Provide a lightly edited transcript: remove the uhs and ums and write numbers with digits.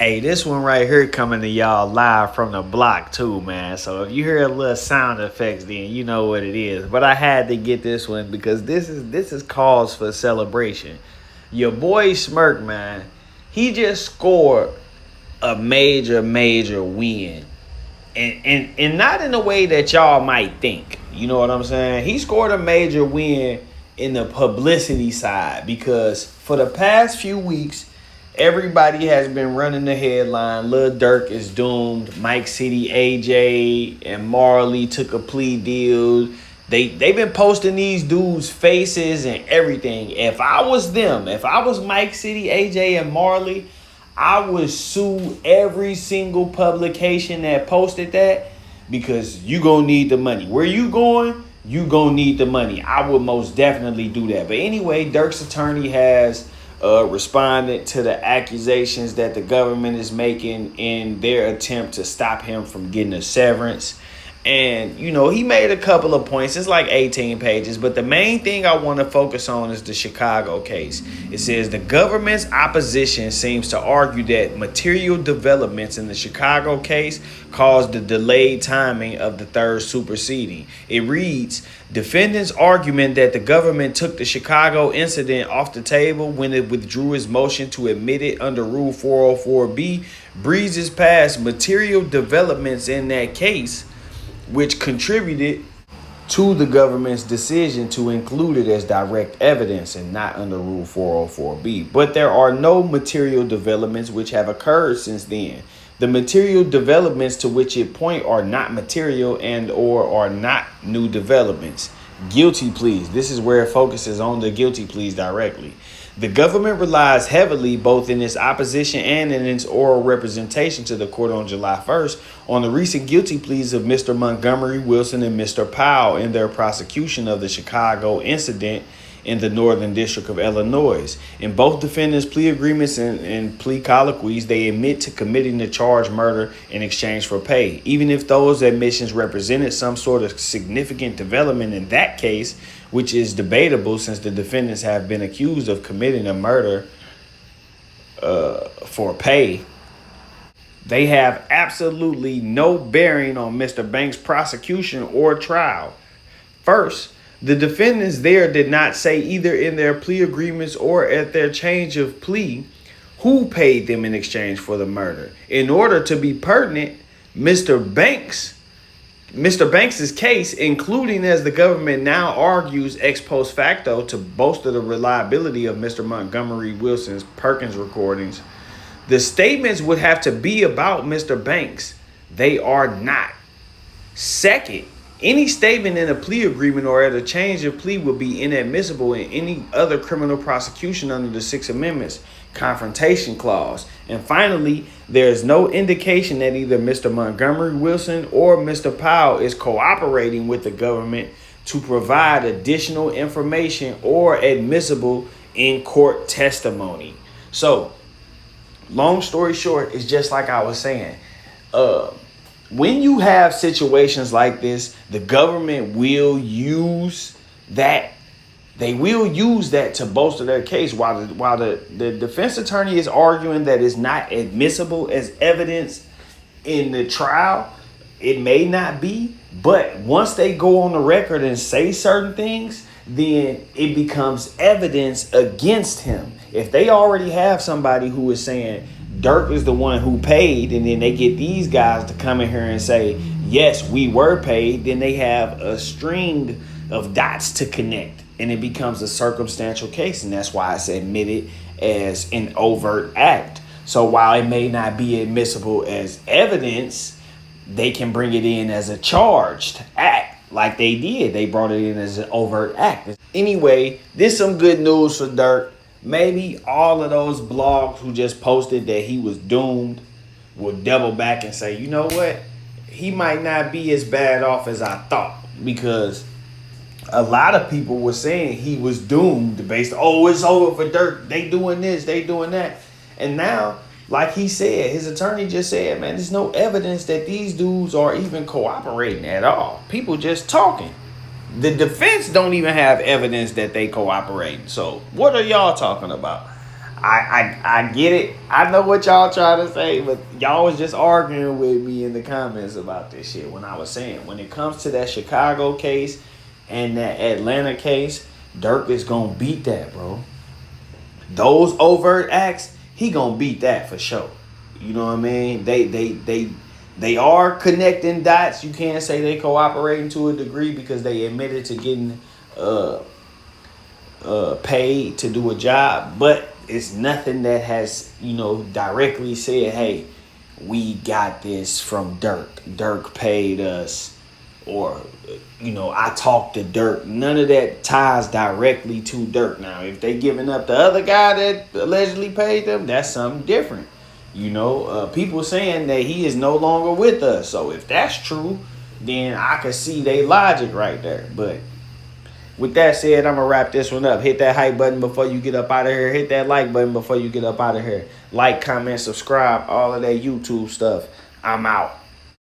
Hey, this one right here coming to y'all live from the block too, man. So if you hear a little sound effects, then you know what it is. But I had to get this one because this is cause for celebration. Your boy Smirk, man, he just scored a major win. And not in the way that y'all might think. You know what I'm saying? He scored a major win in the publicity side because for the past few weeks, everybody has been running the headline. Lil Durk is doomed. Mike City, AJ, and Marley took a plea deal. They've been posting these dudes' faces and everything. If I was them, if I was Mike City, AJ, and Marley, I would sue every single publication that posted that because you gonna need the money. Where you going? You gonna need the money. I would most definitely do that. But anyway, Durk's attorney has responded to the accusations that the government is making in their attempt to stop him from getting a severance. And, you know, he made a couple of points. It's like 18 pages. But the main thing I want to focus on is the Chicago case. It says the government's opposition seems to argue that material developments in the Chicago case caused the delayed timing of the third superseding. It reads, defendant's argument that the government took the Chicago incident off the table when it withdrew its motion to admit it under Rule 404B breezes past material developments in that case, which contributed to the government's decision to include it as direct evidence and not under Rule 404B. But there are no material developments which have occurred since then. The material developments to which it point are not material and or are not new developments. Guilty pleas. This is where it focuses on the guilty pleas directly. The government relies heavily, both in its opposition and in its oral representation to the court on July 1st, on the recent guilty pleas of Mr. Montgomery Wilson and Mr. Powell in their prosecution of the Chicago incident in the Northern District of Illinois. In both defendants' plea agreements and plea colloquies, they admit to committing the charged murder in exchange for pay. Even if those admissions represented some sort of significant development in that case, which is debatable since the defendants have been accused of committing a murder for pay, they have absolutely no bearing on Mr. Banks' prosecution or trial. First, the defendants there did not say either in their plea agreements or at their change of plea who paid them in exchange for the murder. In order to be pertinent, Mr. Banks's case, including as the government now argues ex post facto to bolster the reliability of Mr. Montgomery Wilson's Perkins recordings, the statements would have to be about Mr. Banks. They are not. Second, any statement in a plea agreement or at a change of plea would be inadmissible in any other criminal prosecution under the Sixth Amendment's confrontation clause. And finally, there is no indication that either Mr. Montgomery Wilson or Mr. Powell is cooperating with the government to provide additional information or admissible in court testimony. So, long story short, it's just like I was saying. When you have situations like this, the government will use that. They will use that to bolster their case while the defense attorney is arguing that it's not admissible as evidence in the trial. It may not be, but once they go on the record and say certain things, then it becomes evidence against him. If they already have somebody who is saying Durk is the one who paid, and then they get these guys to come in here and say, yes, we were paid, then they have a string of dots to connect, and it becomes a circumstantial case, and that's why it's admitted as an overt act. So while it may not be admissible as evidence, they can bring it in as a charged act like they did. They brought it in as an overt act. Anyway, this is some good news for Durk. Maybe all of those blogs who just posted that he was doomed will double back and say, you know what? He might not be as bad off as I thought, because a lot of people were saying he was doomed based, oh, it's over for Durk. They doing this, they doing that. And now, like he said, his attorney just said, man, there's no evidence that these dudes are even cooperating at all. People just talking. The defense don't even have evidence that they cooperate. So what are y'all talking about? I get it. I know what y'all trying to say, but y'all was just arguing with me in the comments about this shit when I was saying when it comes to that Chicago case and that Atlanta case, DURK is gonna beat that, bro. Those overt acts, he gonna beat that for sure. You know what I mean? They are connecting dots. You can't say they cooperating to a degree because they admitted to getting paid to do a job, but it's nothing that has, you know, directly said, hey, we got this from DURK. DURK paid us, or, you know, I talked to DURK. None of that ties directly to DURK. Now, if they giving up the other guy that allegedly paid them, that's something different. You know, people saying that he is no longer with us. So if that's true, then I could see they logic right there. But with that said, I'm going to wrap this one up. Hit that hype button before you get up out of here. Hit that like button before you get up out of here. Like, comment, subscribe, all of that YouTube stuff. I'm out.